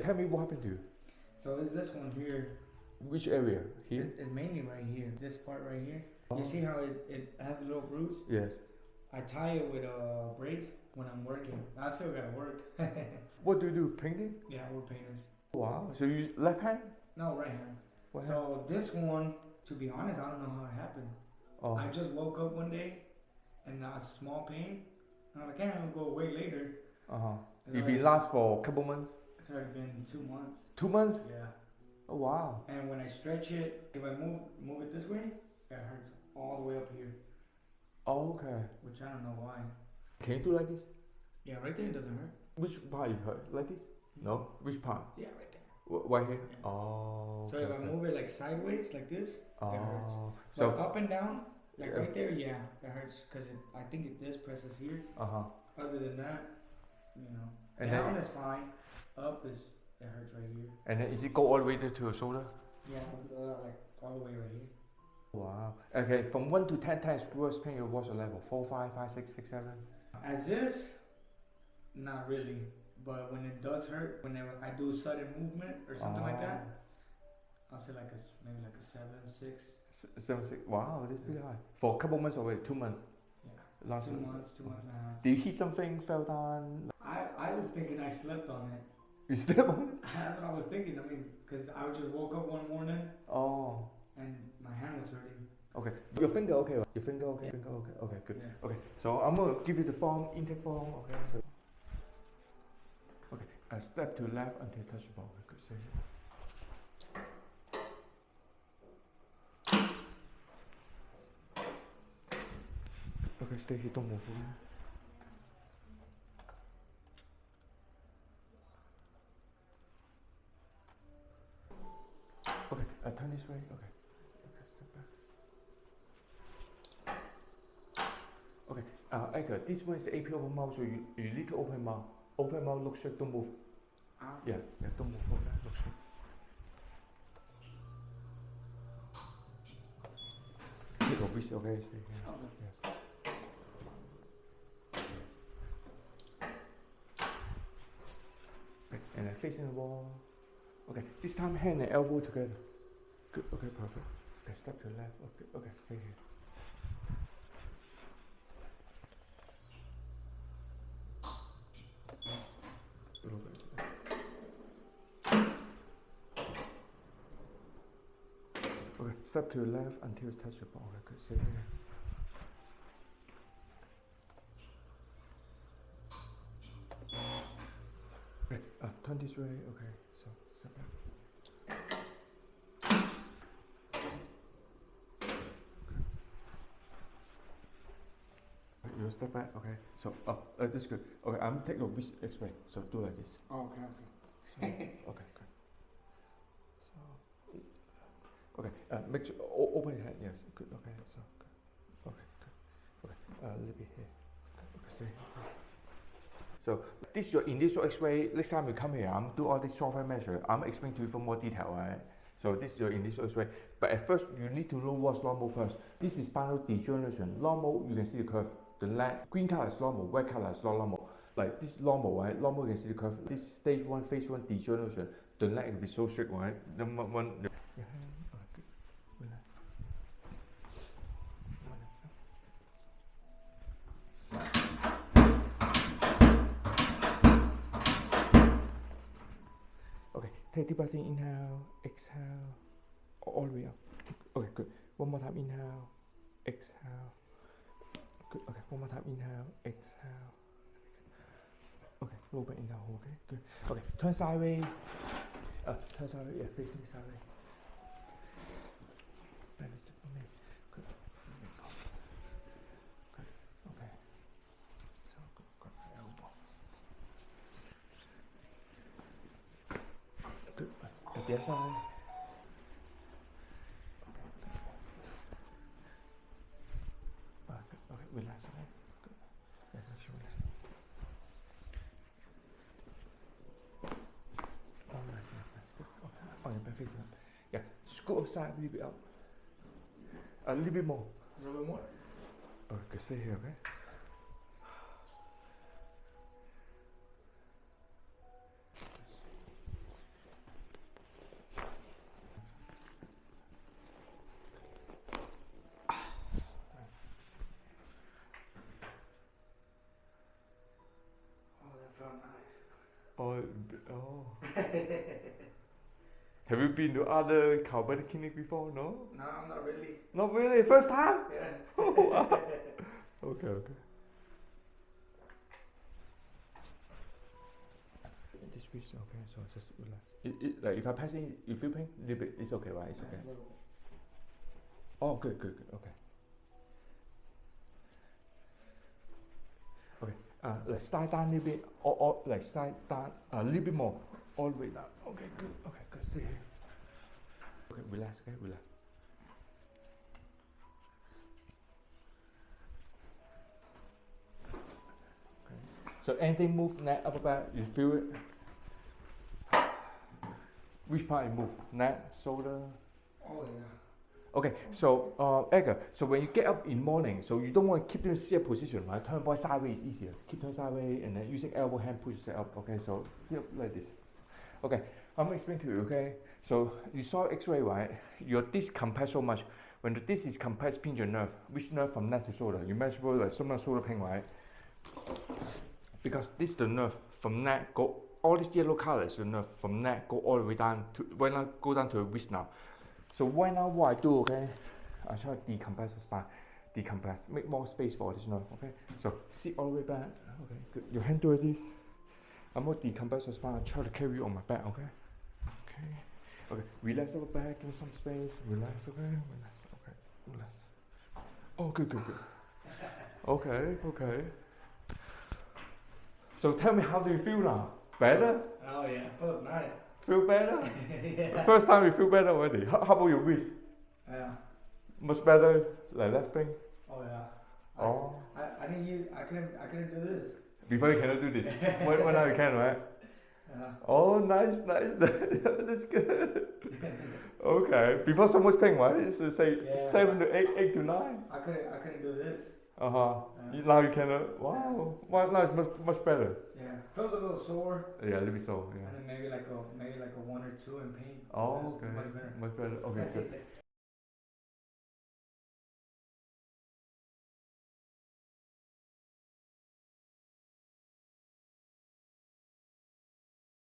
tell me what happened to you. So it's this one here. Which area? Here? It's mainly right here. This part right here. You see how it has a little bruise? Yes. I tie it with a brace when I'm working. I still gotta work. What do you do? Painting? Yeah, we're painters. Wow. So you left hand? No, right hand. What so happened? this one, to be honest, I don't know how it happened. Oh. I just woke up one day and a small pain. And I'm like, it'll go away later. You've been last for a couple months? It's already been 2 months. 2 months? Yeah. Oh wow. And when I stretch it, if I move it this way, it hurts all the way up here. Oh, okay. Which I don't know why. Can you do like this? Yeah, right there it doesn't hurt. Which part you hurt? Like this? No? Which part? Yeah, right there. Right here? Yeah. Oh. So if I move it like sideways, like this, it hurts. So but up and down, like right there, yeah, it hurts because I think this presses here. Other than that, you know, and down then, is fine. Up it hurts right here. And then is it go all the way to your shoulder? Yeah, like all the way right here. Wow. Okay, from 1 to 10 times worst pain, what's your level? 4, 5, 5, 6, 6, 7? As this, not really. But when it does hurt, whenever I do sudden movement or something like that, I'll say maybe like a 7, 6. 7, 6. Wow, that's pretty high. For a couple months already, 2 months. Yeah. Last 2 months, 2 months and a half. Did you hit something, fell down? I was thinking I slept on it. You slept on it? That's what I was thinking. I mean, because I just woke up one morning. Oh. And my hand was hurting. Okay. Your finger okay? Your finger okay? Yeah. Finger okay? Okay, good. Yeah. Okay. So I'm gonna give you the form, intake form. Okay. So. Okay. Step to left until touch the ball. Good. Say it. Okay. Stay here. Don't move. Okay. Turn this way. Okay. Okay, Edgar, this one is AP open mouth, so you need to open mouth. Open mouth, look straight, don't move. Yeah, don't move. Okay, look straight. Take a breath, okay, stay here. Okay. Yes. Okay, and then facing the wall. Okay, this time hand and elbow together. Good, okay, perfect. Okay, step to the left. Okay, stay here. Okay, step to the left until it touches the ball. Okay, good. Stay here. Okay, turn this way. Okay, so step back. You step back. Okay, so that's good. Okay, I'm take the wrist explain. So do like this. Oh, okay. So, okay, good. So, okay, make sure open your hand. Yes, good. Okay, so good. Okay, good. Okay, a little bit here. Okay, see. So this is your initial X-ray. Next time you come here, I'm do all this software measure. I'm explain to you for more detail, right? So this is your initial X-ray. But at first, you need to know what's normal first. This is spinal degeneration. Normal, you can see the curve. The line, green color is normal, white color is not normal. Like this is normal, right? Normal, you can see the curve. This is stage 1, phase 1 degeneration. The leg will be so straight, right? Number 1. Your hand, good. Relax. Okay, take deep breath in, inhale, exhale, all the way up. Okay, good. One more time, inhale, exhale. Good. Okay, one more time, inhale, exhale. Okay, a little bit inhale, okay, good. Okay, turn sideways. Turn sideways, yeah, face me sideways. Bend this for me. Good. Good. Okay. So good. Got my elbow. Good. At the other side. Relax, okay? Good. Yeah, make sure relax. Oh, nice. Good. Okay. Oh, your back facing up. Yeah, scoot up side a little bit up. A little bit more. A little bit more? Okay, stay here, okay? Have you been to other chiropractic clinic before? No? No, not really. Not really? First time? Yeah. Oh, wow. Okay, okay. This wrist, okay, so just relax. Like if I pass in, you feel pain? A little bit, it's okay, right? It's okay. Oh, good, good, good, okay. Okay, like slide down a little bit, or like slide down a little bit more, all the way down. Okay, good, okay, good, stay here. Okay, relax, okay, relax. Okay. So anything move, neck, upper back, you feel it? Which part you move? Neck, shoulder? Oh yeah. Okay, so Edgar, so when you get up in morning, so you don't want to keep doing sit position, right? Turn body sideways is easier. Keep turning sideways and then using elbow hand push yourself up. Okay, so sit up like this. Okay, I'm gonna explain to you. Okay, so you saw X-ray, right? Your disc compressed so much. When the disc is compressed, pinch your nerve. Which nerve from neck to shoulder? You mentioned like some shoulder pain, right? Because this is the nerve from neck go. All this yellow color is the nerve from neck go all the way down to when I go down to the wrist now. So right now what I do, okay, I try to decompress the spine, decompress, make more space for this nerve, okay? So sit all the way back, okay, good. Your hand do this. I'm going to decompress the spine, I try to carry you on my back, okay? Okay, okay, relax over back, give me some space, relax, okay, relax, okay, relax. Oh, good, good, good. Okay, okay. So tell me, how do you feel now? Better? Oh yeah, feels nice. Feel better? Yeah. First time you feel better already. How about your wrist? Yeah. Much better, like less pain? Oh yeah. Oh. I didn't use. I couldn't do this. Before you cannot do this. when now you can, right? Yeah. Oh, nice, nice. That's good. Okay. Before so much pain, right? It's say Yeah. 7 to 8 to 9. I couldn't do this. Now you cannot. Wow. Well, now it's much better. Yeah. Feels a little sore. Yeah, a little bit so. Yeah. And then maybe like a 1 or 2 in pain. Oh, That's okay. Much better. Much better. Okay, good.